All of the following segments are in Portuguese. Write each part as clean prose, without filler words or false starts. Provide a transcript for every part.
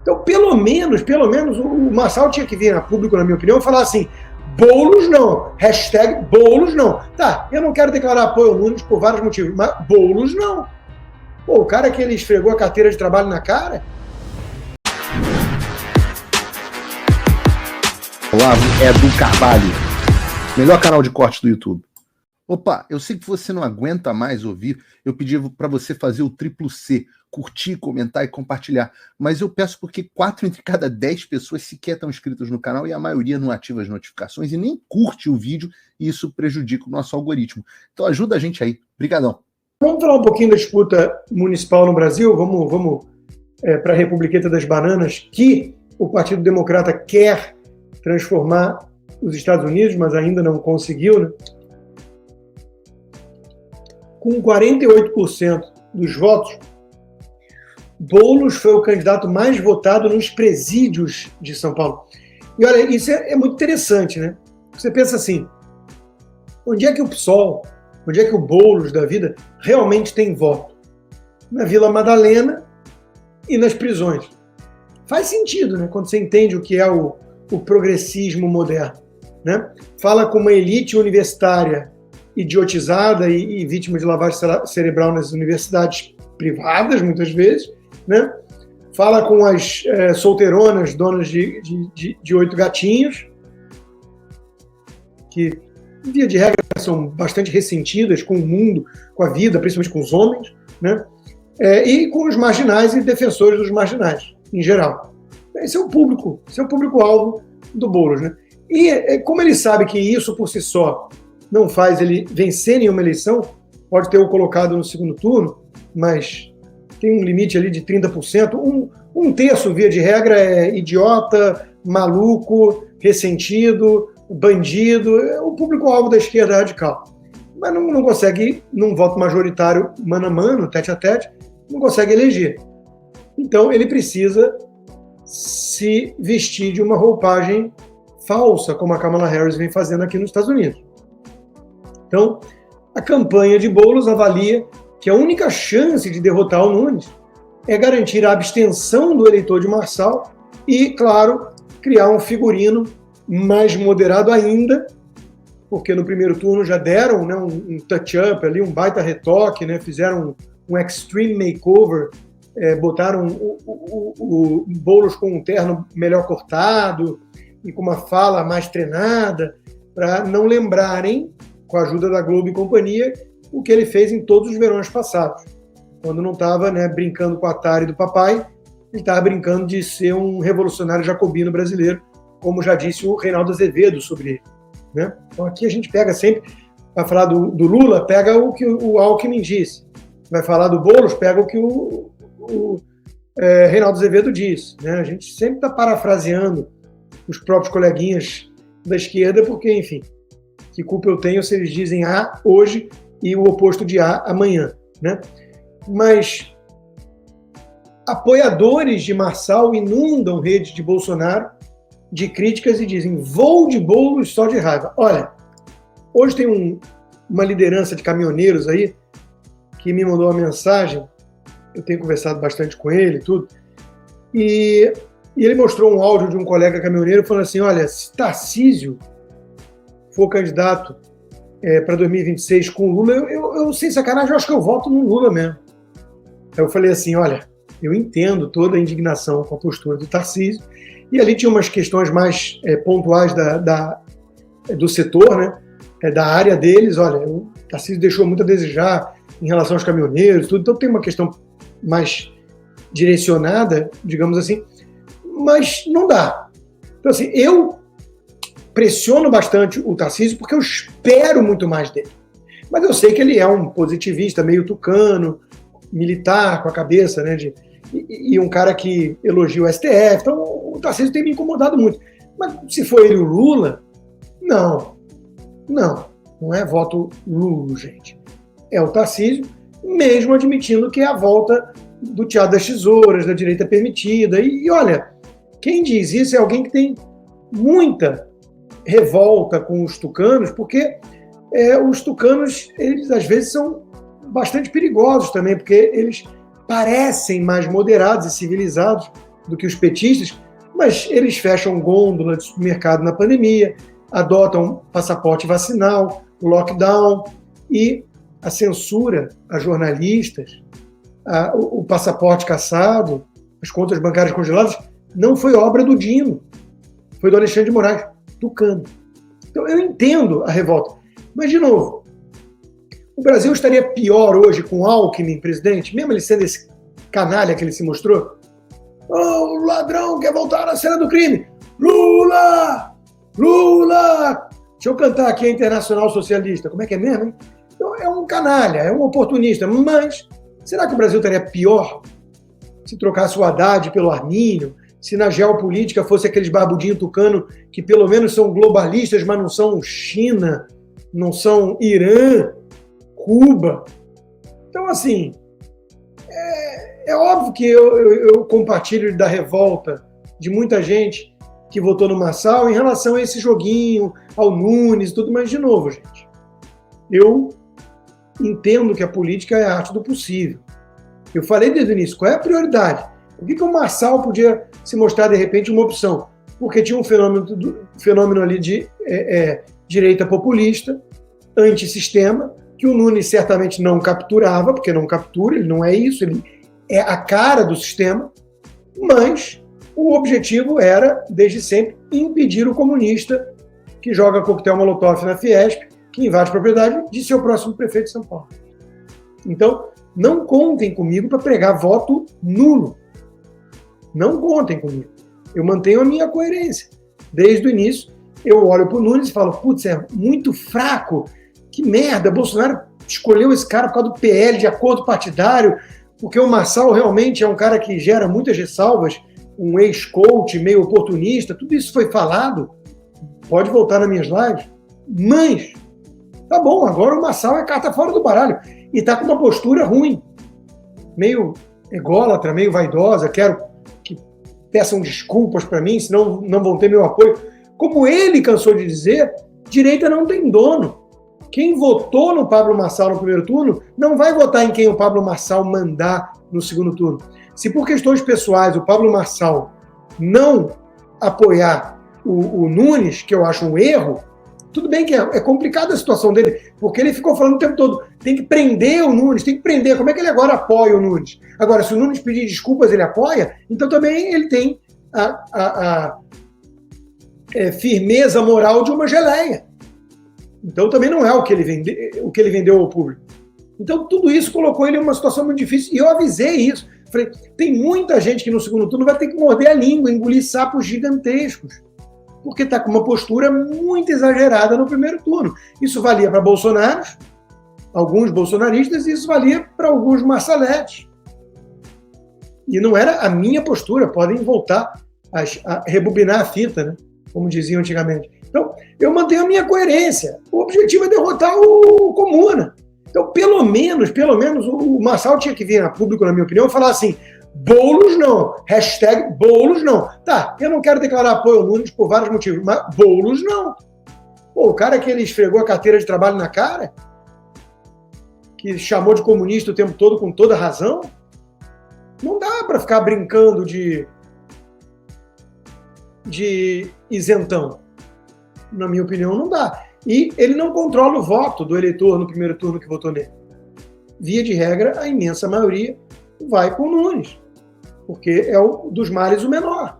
Então, pelo menos, o Marçal tinha que vir a público, na minha opinião, e falar assim, Boulos não, hashtag Boulos não. Tá, eu não quero declarar apoio ao Nunes por vários motivos, mas Boulos não. Pô, o cara que ele esfregou a carteira de trabalho na cara. Olavo é do Carvalho, melhor canal de corte do YouTube. Opa, eu sei que você não aguenta mais ouvir, eu pedi para você fazer o triplo C, curtir, comentar e compartilhar, mas eu peço porque 4 entre cada 10 pessoas sequer estão inscritas no canal e a maioria não ativa as notificações e nem curte o vídeo e isso prejudica o nosso algoritmo. Então ajuda a gente aí. Obrigadão. Vamos falar um pouquinho da disputa municipal no Brasil, vamos para a Republiqueta das Bananas, que o Partido Democrata quer transformar os Estados Unidos, mas ainda não conseguiu, né? Com 48% dos votos, Boulos foi o candidato mais votado nos presídios de São Paulo. E olha, isso é muito interessante, né? Você pensa assim, onde é que o PSOL, onde é que o Boulos da vida realmente tem voto? Na Vila Madalena e nas prisões. Faz sentido, né? Quando você entende o que é o progressismo moderno, né? Fala com uma elite universitária idiotizada e vítima de lavagem cerebral nas universidades privadas, muitas vezes, né? Fala com as solteironas, donas de 8 gatinhos, que, via de regra, são bastante ressentidas com o mundo, com a vida, principalmente com os homens, né? E com os marginais e defensores dos marginais, em geral. Esse é o público-alvo do Boulos, né? E como ele sabe que isso por si só não faz ele vencer nenhuma eleição, pode ter o colocado no segundo turno, mas tem um limite ali de 30%. Um terço, via de regra, é idiota, maluco, ressentido, bandido, é o público-alvo da esquerda radical. Mas não consegue, num voto majoritário, mano a mano, tete a tete, não consegue eleger. Então ele precisa se vestir de uma roupagem falsa, como a Kamala Harris vem fazendo aqui nos Estados Unidos. Então, a campanha de Boulos avalia que a única chance de derrotar o Nunes é garantir a abstenção do eleitor de Marçal e, claro, criar um figurino mais moderado ainda, porque no primeiro turno já deram, né, um touch-up ali, um baita retoque, né, fizeram um extreme makeover, botaram o Boulos com um terno melhor cortado e com uma fala mais treinada, para não lembrarem, com a ajuda da Globo e companhia, o que ele fez em todos os verões passados. Quando não estava, né, brincando com a Atari do papai, ele estava brincando de ser um revolucionário jacobino brasileiro, como já disse o Reinaldo Azevedo sobre ele, né? Então aqui a gente pega sempre, para falar do Lula, pega o que o Alckmin disse. Vai falar do Boulos, pega o que o Reinaldo Azevedo disse, né? A gente sempre está parafraseando os próprios coleguinhas da esquerda, porque, enfim, que culpa eu tenho se eles dizem A hoje e o oposto de A amanhã, né? Mas apoiadores de Marçal inundam rede de Bolsonaro de críticas e dizem, vou de Boulos só de raiva. Olha, hoje tem uma liderança de caminhoneiros aí que me mandou uma mensagem, eu tenho conversado bastante com ele e tudo, e ele mostrou um áudio de um colega caminhoneiro falando assim, olha, se Tarcísio for candidato para 2026 com o Lula, eu sem sacanagem, eu acho que eu voto no Lula mesmo. Aí eu falei assim, olha, eu entendo toda a indignação com a postura do Tarcísio, e ali tinha umas questões mais pontuais do setor, né, da área deles. Olha, o Tarcísio deixou muito a desejar em relação aos caminhoneiros, tudo, então tem uma questão mais direcionada, digamos assim, mas não dá. Então, assim, eu pressiono bastante o Tarcísio porque eu espero muito mais dele. Mas eu sei que ele é um positivista, meio tucano, militar, com a cabeça, né, e um cara que elogia o STF. Então, o Tarcísio tem me incomodado muito. Mas se for ele o Lula, não é voto Lula, gente. É o Tarcísio, mesmo admitindo que é a volta do teatro das tesouras, da direita permitida. E olha, quem diz isso é alguém que tem muita revolta com os tucanos, porque os tucanos, eles às vezes são bastante perigosos também, porque eles parecem mais moderados e civilizados do que os petistas, mas eles fecham gôndola de supermercado na pandemia, adotam passaporte vacinal, lockdown e a censura a jornalistas, o passaporte cassado, as contas bancárias congeladas, não foi obra do Dino, foi do Alexandre de Moraes, tucano. Então eu entendo a revolta, mas de novo, o Brasil estaria pior hoje com Alckmin presidente, mesmo ele sendo esse canalha que ele se mostrou? Oh, o ladrão quer voltar à cena do crime. Lula! Lula! Deixa eu cantar aqui a Internacional Socialista. Como é que é mesmo, hein? Então, é um canalha, é um oportunista. Mas será que o Brasil estaria pior se trocasse o Haddad pelo Arminio? Se na geopolítica fosse aqueles barbudinhos tucano que pelo menos são globalistas, mas não são China, não são Irã, Cuba? Então, assim, é óbvio que eu compartilho da revolta de muita gente que votou no Marçal em relação a esse joguinho, ao Nunes e tudo, mas de novo, gente, eu entendo que a política é a arte do possível. Eu falei desde o início, qual é a prioridade? Por que o Marçal podia se mostrar, de repente, uma opção? Porque tinha um fenômeno ali de direita populista, antissistema, que o Nunes certamente não capturava, porque não captura, ele não é isso, ele é a cara do sistema, mas o objetivo era, desde sempre, impedir o comunista que joga coquetel Molotov na Fiesp, que invade propriedade, de seu próximo prefeito de São Paulo. Então, não contem comigo para pregar voto nulo. Não contem comigo. Eu mantenho a minha coerência. Desde o início, eu olho para o Nunes e falo, putz, é muito fraco, que merda, Bolsonaro escolheu esse cara por causa do PL, de acordo partidário, porque o Marçal realmente é um cara que gera muitas ressalvas, um ex-coach meio oportunista, tudo isso foi falado, pode voltar nas minhas lives, mas tá bom, agora o Marçal é carta fora do baralho e tá com uma postura ruim, meio ególatra, meio vaidosa, quero que peçam desculpas para mim, senão não vão ter meu apoio. Como ele cansou de dizer, direita não tem dono. Quem votou no Pablo Marçal no primeiro turno não vai votar em quem o Pablo Marçal mandar no segundo turno. Se por questões pessoais o Pablo Marçal não apoiar o Nunes, que eu acho um erro, tudo bem que é complicada a situação dele, porque ele ficou falando o tempo todo, tem que prender o Nunes, tem que prender. Como é que ele agora apoia o Nunes? Agora, se o Nunes pedir desculpas, ele apoia, então também ele tem a firmeza moral de uma geleia. Então também não é o que ele vendeu ao público. Então tudo isso colocou ele em uma situação muito difícil, e eu avisei isso. Falei, tem muita gente que no segundo turno vai ter que morder a língua, engolir sapos gigantescos, porque está com uma postura muito exagerada no primeiro turno. Isso valia para Bolsonaro, alguns bolsonaristas, e isso valia para alguns Marçaletes. E não era a minha postura, podem voltar a rebobinar a fita, né? Como diziam antigamente. Então, eu mantenho a minha coerência. O objetivo é derrotar o Comuna. Então, pelo menos, o Marçal tinha que vir a público, na minha opinião, e falar assim, Boulos não, hashtag Boulos não. Tá, eu não quero declarar apoio ao Nunes por vários motivos, mas Boulos não. Pô, o cara que ele esfregou a carteira de trabalho na cara, que chamou de comunista o tempo todo com toda razão, não dá para ficar brincando de isentão. Na minha opinião, não dá. E ele não controla o voto do eleitor no primeiro turno que votou nele. Via de regra, a imensa maioria vai com o Nunes, porque é o dos males o menor.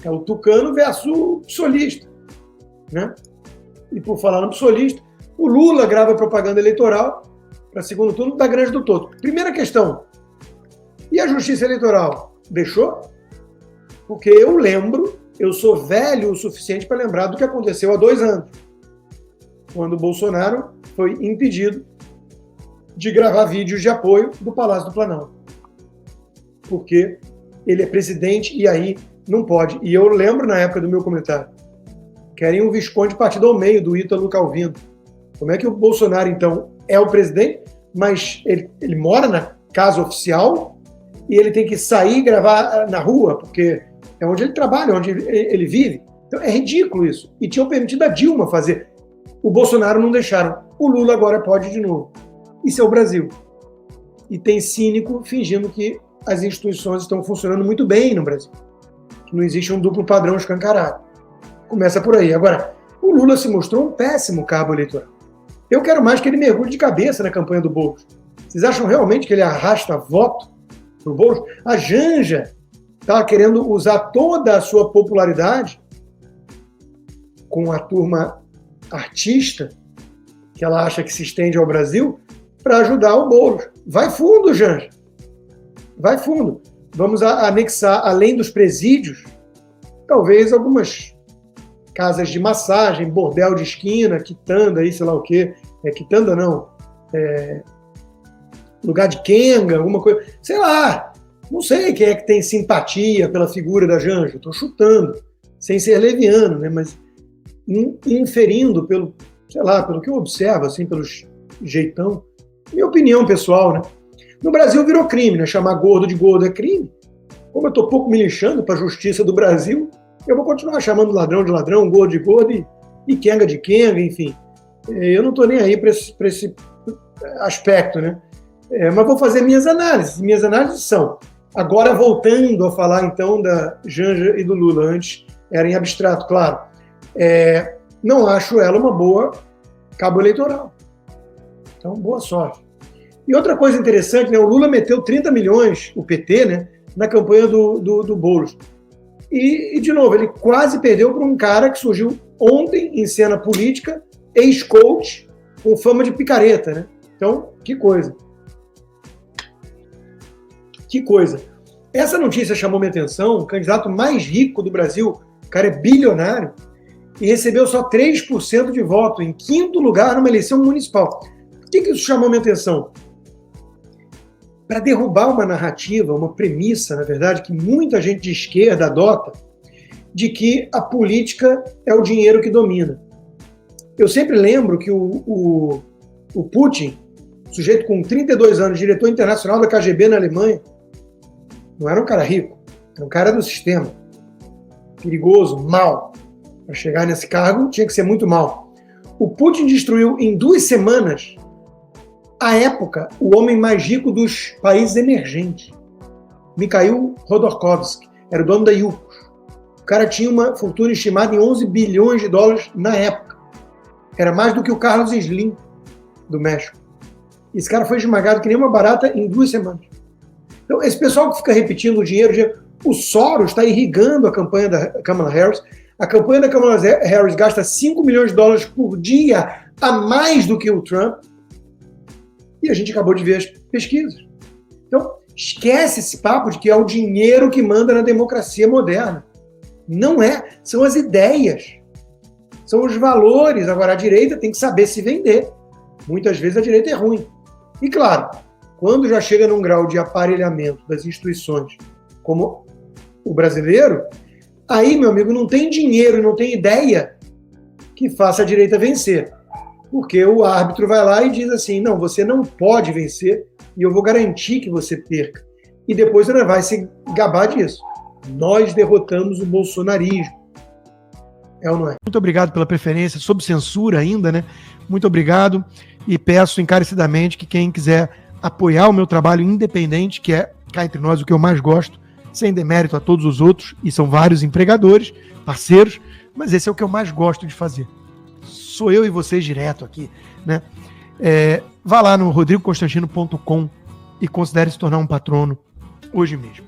É o tucano versus o psolista, né? E por falar no psolista, o Lula grava propaganda eleitoral para segundo turno da Grande do Toto. Primeira questão, e a Justiça Eleitoral? Deixou? Porque eu sou velho o suficiente para lembrar do que aconteceu há 2 anos, quando o Bolsonaro foi impedido de gravar vídeos de apoio do Palácio do Planalto. Porque ele é presidente e aí não pode. E eu lembro na época do meu comentário, querem um Visconde partido ao meio do Ítalo Calvino. Como é que o Bolsonaro, então, é o presidente, mas ele mora na casa oficial e ele tem que sair e gravar na rua, porque é onde ele trabalha, onde ele vive. Então é ridículo isso. E tinham permitido a Dilma fazer. O Bolsonaro não deixaram. O Lula agora pode de novo. Isso é o Brasil. E tem cínico fingindo que as instituições estão funcionando muito bem no Brasil. Que não existe um duplo padrão escancarado. Começa por aí. Agora, o Lula se mostrou um péssimo cabo eleitoral. Eu quero mais que ele mergulhe de cabeça na campanha do Boulos. Vocês acham realmente que ele arrasta voto para o Boulos? A Janja está querendo usar toda a sua popularidade com a turma artista, que ela acha que se estende ao Brasil, para ajudar o Boulos. Vai fundo, Janja. Vai fundo. Vamos anexar, além dos presídios, talvez algumas casas de massagem, bordel de esquina, quitanda, aí, sei lá o quê. Quitanda não. Lugar de quenga, alguma coisa. Sei lá. Não sei quem é que tem simpatia pela figura da Janja. Estou chutando, sem ser leviano, né? Mas inferindo pelo que eu observo, assim, pelo jeitão. Minha opinião pessoal, né? No Brasil virou crime, né? Chamar gordo de gordo é crime. Como eu estou pouco me lixando para a justiça do Brasil, eu vou continuar chamando ladrão de ladrão, gordo de gordo e quenga de quenga, enfim. Eu não estou nem aí para esse aspecto, né? Mas vou fazer minhas análises. Minhas análises são, agora voltando a falar então da Janja e do Lula, antes era em abstrato, claro. Não acho ela uma boa cabo eleitoral. Então, boa sorte. E outra coisa interessante, né, o Lula meteu 30 milhões, o PT, né, na campanha do Boulos. E, de novo, ele quase perdeu para um cara que surgiu ontem em cena política, ex-coach, com fama de picareta, né? Então, que coisa. Que coisa. Essa notícia chamou minha atenção, o candidato mais rico do Brasil, o cara é bilionário, e recebeu só 3% de voto, em 5º lugar numa eleição municipal. Por que isso chamou minha atenção? Para derrubar uma narrativa, uma premissa, na verdade, que muita gente de esquerda adota, de que a política é o dinheiro que domina. Eu sempre lembro que o Putin, sujeito com 32 anos, diretor internacional da KGB na Alemanha, não era um cara rico, era um cara do sistema. Perigoso, mau. Para chegar nesse cargo, tinha que ser muito mau. O Putin destruiu em 2 semanas, à época, o homem mais rico dos países emergentes. Mikhail Khodorkovsky, era o dono da Yukos. O cara tinha uma fortuna estimada em 11 bilhões de dólares na época. Era mais do que o Carlos Slim, do México. Esse cara foi esmagado que nem uma barata em 2 semanas. Então, esse pessoal que fica repetindo o dinheiro, o Soros está irrigando a campanha da Kamala Harris. A campanha da Kamala Harris gasta 5 milhões de dólares por dia a mais do que o Trump. E a gente acabou de ver as pesquisas. Então, esquece esse papo de que é o dinheiro que manda na democracia moderna. Não é. São as ideias. São os valores. Agora, a direita tem que saber se vender. Muitas vezes a direita é ruim. E, claro, quando já chega num grau de aparelhamento das instituições como o brasileiro, aí, meu amigo, não tem dinheiro, não tem ideia que faça a direita vencer. Porque o árbitro vai lá e diz assim, não, você não pode vencer e eu vou garantir que você perca. E depois ele vai se gabar disso. Nós derrotamos o bolsonarismo. É ou não é? Muito obrigado pela preferência, sob censura ainda, né? Muito obrigado e peço encarecidamente que quem quiser apoiar o meu trabalho independente, que é, cá entre nós, o que eu mais gosto, sem demérito a todos os outros, e são vários empregadores, parceiros, mas esse é o que eu mais gosto de fazer. Sou eu e vocês direto aqui, né? Vá lá no rodrigoconstantino.com e considere se tornar um patrono hoje mesmo.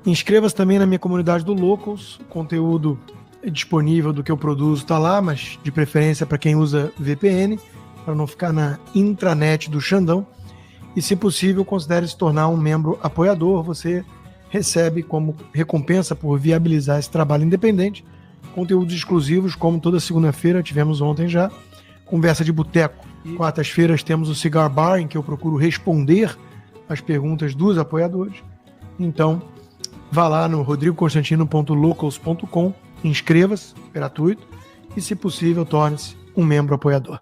Inscreva-se também na minha comunidade do Locals, o conteúdo disponível do que eu produzo está lá, mas de preferência para quem usa VPN, para não ficar na intranet do Xandão. E, se possível, considere se tornar um membro apoiador. Você recebe como recompensa por viabilizar esse trabalho independente conteúdos exclusivos, como toda segunda-feira, tivemos ontem já, conversa de boteco. Quartas-feiras temos o Cigar Bar, em que eu procuro responder as perguntas dos apoiadores. Então, vá lá no rodrigoconstantino.locals.com, inscreva-se, gratuito, e, se possível, torne-se um membro apoiador.